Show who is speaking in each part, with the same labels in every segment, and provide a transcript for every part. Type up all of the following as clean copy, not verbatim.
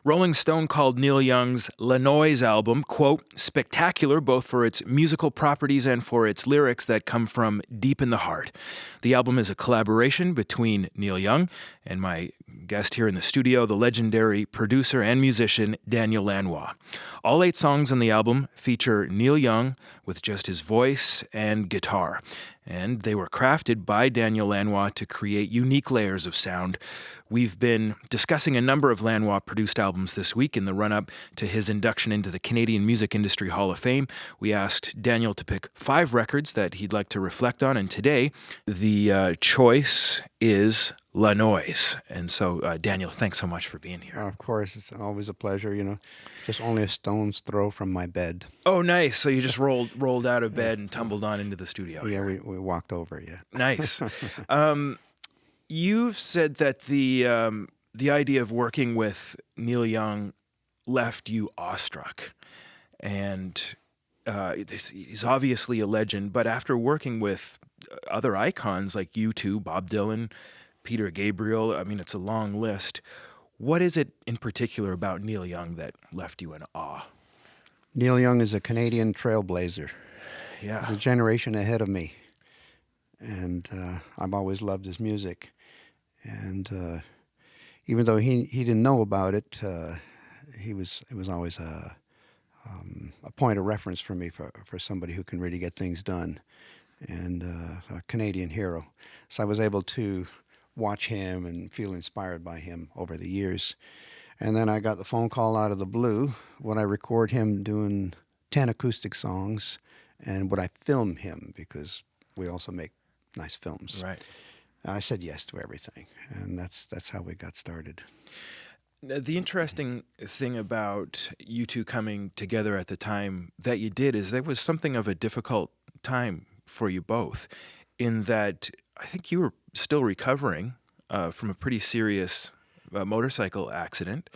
Speaker 1: Rolling Stone called Neil Young's Lanois album, quote, spectacular both for its musical properties and for its lyrics that come from deep in the heart. The album is a collaboration between Neil Young and my guest here in the studio, the legendary producer and musician Daniel Lanois. All 8 songs on the album feature Neil Young with just his voice and guitar. And they were crafted by Daniel Lanois to create unique layers of sound. We've been discussing a number of Lanois-produced albums this week in the run-up to his induction into the Canadian Music Industry Hall of Fame. We asked Daniel to pick 5 records that he'd like to reflect on, and today the choice is Lanois. And so, Daniel, thanks so much for being here.
Speaker 2: Of course, it's always a pleasure, just only a stone's throw from my bed.
Speaker 1: Oh, nice. So you just rolled out of bed and tumbled on into the studio.
Speaker 2: Yeah, we walked over, yeah.
Speaker 1: Nice. You've said that the idea of working with Neil Young left you awestruck. And he's obviously a legend, but after working with other icons like U2, Bob Dylan, Peter Gabriel, I mean, it's a long list. What is it in particular about Neil Young that left you in awe?
Speaker 2: Neil Young is a Canadian trailblazer.
Speaker 1: Yeah.
Speaker 2: He's a generation ahead of me. And I've always loved his music. And even though he didn't know about it, it was always a point of reference for me for somebody who can really get things done, and a Canadian hero. So I was able to watch him and feel inspired by him over the years. And then I got the phone call out of the blue. Would I record him doing 10 acoustic songs, and would I film him, because we also make nice films.
Speaker 1: Right.
Speaker 2: I said yes to everything, and that's how we got started.
Speaker 1: The interesting thing about you two coming together at the time that you did is there was something of a difficult time for you both, in that I think you were still recovering from a pretty serious motorcycle accident,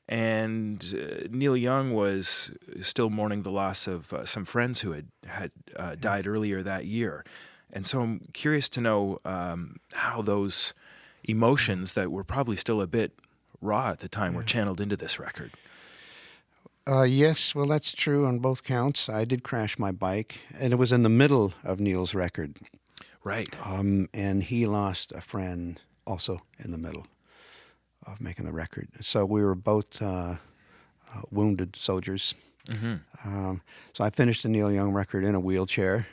Speaker 1: and Neil Young was still mourning the loss of some friends who had died earlier that year. And so I'm curious to know how those emotions that were probably still a bit raw at the time were channeled into this record.
Speaker 2: Yes, well, that's true on both counts. I did crash my bike, and it was in the middle of Neil's record.
Speaker 1: Right.
Speaker 2: And he lost a friend also in the middle of making the record. So we were both wounded soldiers.
Speaker 1: Mm-hmm.
Speaker 2: So I finished the Neil Young record in a wheelchair.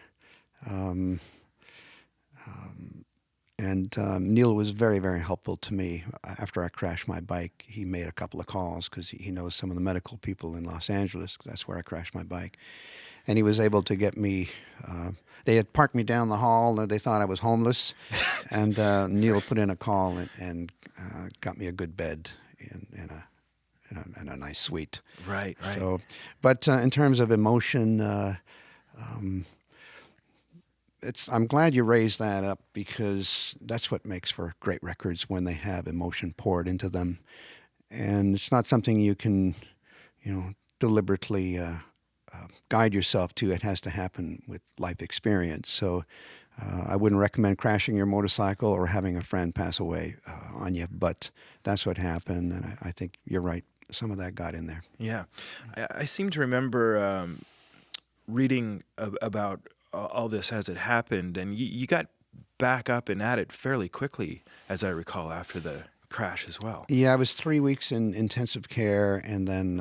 Speaker 2: And Neil was very, very helpful to me. After I crashed my bike, he made a couple of calls because he knows some of the medical people in Los Angeles. That's where I crashed my bike. And he was able to get me, they had parked me down the hall, and they thought I was homeless. And Neil put in a call and got me a good bed in a nice suite.
Speaker 1: Right.
Speaker 2: So, but in terms of emotion, I'm glad you raised that up, because that's what makes for great records, when they have emotion poured into them. And it's not something you can, deliberately guide yourself to. It has to happen with life experience. So I wouldn't recommend crashing your motorcycle or having a friend pass away on you, but that's what happened. And I think you're right. Some of that got in there.
Speaker 1: Yeah. I seem to remember reading about all this as it happened, and you got back up and at it fairly quickly, as I recall, after the crash as well.
Speaker 2: Yeah, I was 3 weeks in intensive care, and then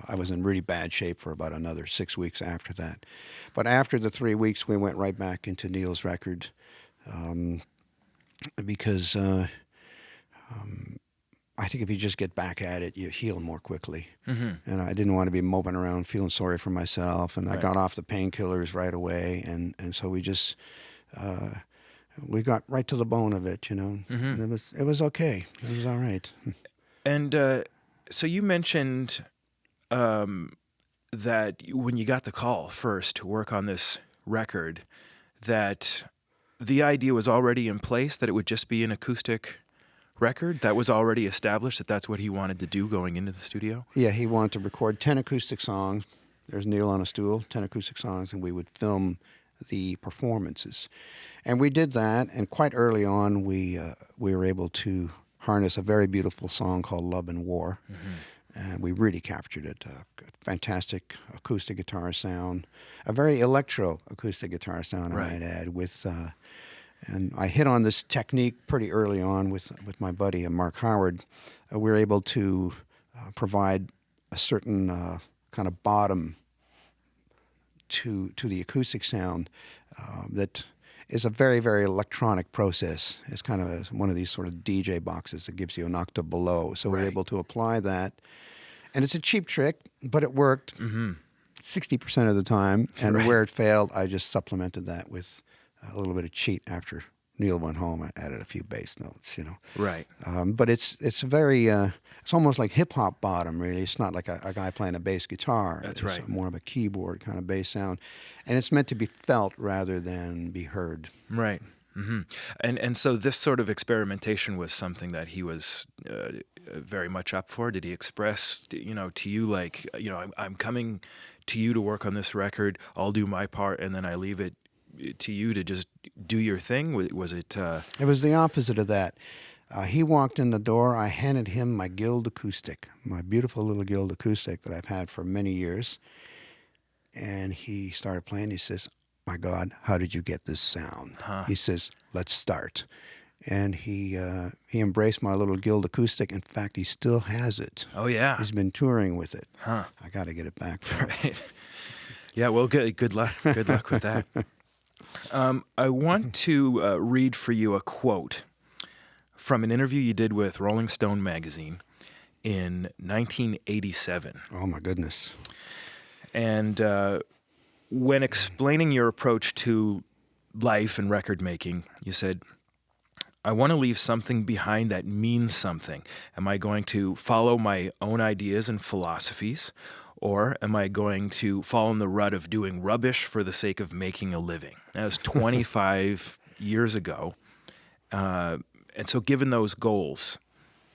Speaker 2: I was in really bad shape for about another 6 weeks after that. But after the 3 weeks, we went right back into Neil's record, because I think if you just get back at it, you heal more quickly.
Speaker 1: Mm-hmm.
Speaker 2: And I didn't want to be moping around feeling sorry for myself. And I got off the painkillers right away. And so we just, we got right to the bone of it,
Speaker 1: Mm-hmm.
Speaker 2: And it was okay. It was all right.
Speaker 1: And so you mentioned that when you got the call first to work on this record, that the idea was already in place, that it would just be an acoustic record that was already established, that that's what he wanted to do going into the studio?
Speaker 2: Yeah, he wanted to record 10 acoustic songs. There's Neil on a stool, 10 acoustic songs, and we would film the performances. And we did that, and quite early on we were able to harness a very beautiful song called Love and War. And we really captured it. Fantastic acoustic guitar sound, a very electro acoustic guitar sound, I might add. And I hit on this technique pretty early on with my buddy Mark Howard. We were able to provide a certain kind of bottom to the acoustic sound that is a very, very electronic process. It's kind of one of these sort of DJ boxes that gives you an octave below. So we're able to apply that. And it's a cheap trick, but it worked 60% of the time. And where it failed, I just supplemented that with a little bit of cheat after Neil went home. I added a few bass notes,
Speaker 1: Right.
Speaker 2: But it's very, it's almost like hip-hop bottom, really. It's not like a guy playing a bass guitar.
Speaker 1: That's
Speaker 2: it's
Speaker 1: right.
Speaker 2: more of a keyboard kind of bass sound. And it's meant to be felt rather than be heard.
Speaker 1: Right. And so this sort of experimentation was something that he was very much up for. Did he express, to you like, I'm coming to you to work on this record, I'll do my part, and then I leave it to you to just do your thing? Was it?
Speaker 2: It was the opposite of that. He walked in the door. I handed him my Guild acoustic, my beautiful little Guild acoustic that I've had for many years. And he started playing. He says, "My God, how did you get this sound?" He says, "Let's start." And he embraced my little Guild acoustic. In fact, he still has it.
Speaker 1: Oh, yeah.
Speaker 2: He's been touring with it. I got to get it back.
Speaker 1: Right. Yeah, well, good luck. Good luck with that. I want to read for you a quote from an interview you did with Rolling Stone magazine in 1987.
Speaker 2: Oh, my goodness.
Speaker 1: And when explaining your approach to life and record making, you said, "I want to leave something behind that means something. Am I going to follow my own ideas and philosophies, or am I going to fall in the rut of doing rubbish for the sake of making a living?" That was 25 years ago. And so given those goals,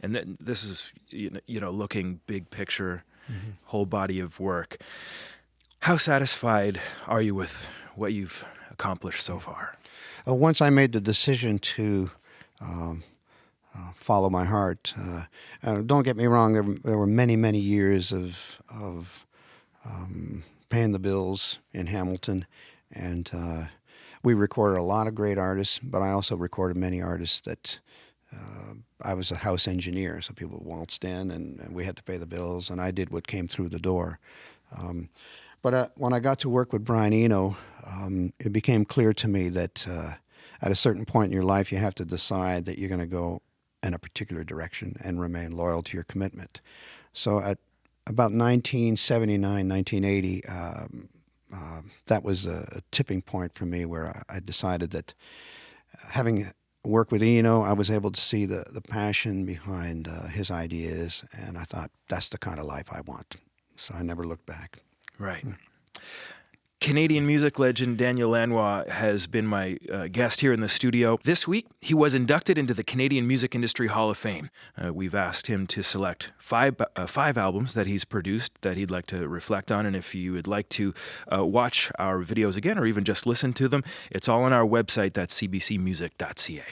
Speaker 1: and this is, looking big picture, whole body of work, how satisfied are you with what you've accomplished so far?
Speaker 2: Once I made the decision to follow my heart, don't get me wrong, there were many, many years of paying the bills in Hamilton, and we recorded a lot of great artists, but I also recorded many artists that I was a house engineer, so people waltzed in, and we had to pay the bills, and I did what came through the door. But when I got to work with Brian Eno, it became clear to me that at a certain point in your life, you have to decide that you're going to go in a particular direction and remain loyal to your commitment. So at about 1979, 1980, that was a tipping point for me where I decided that having worked with Eno, I was able to see the passion behind his ideas, and I thought, that's the kind of life I want. So I never looked back.
Speaker 1: Right. Canadian music legend Daniel Lanois has been my guest here in the studio. This week, he was inducted into the Canadian Music Industry Hall of Fame. We've asked him to select five albums that he's produced that he'd like to reflect on, and if you would like to watch our videos again or even just listen to them, it's all on our website, that's cbcmusic.ca.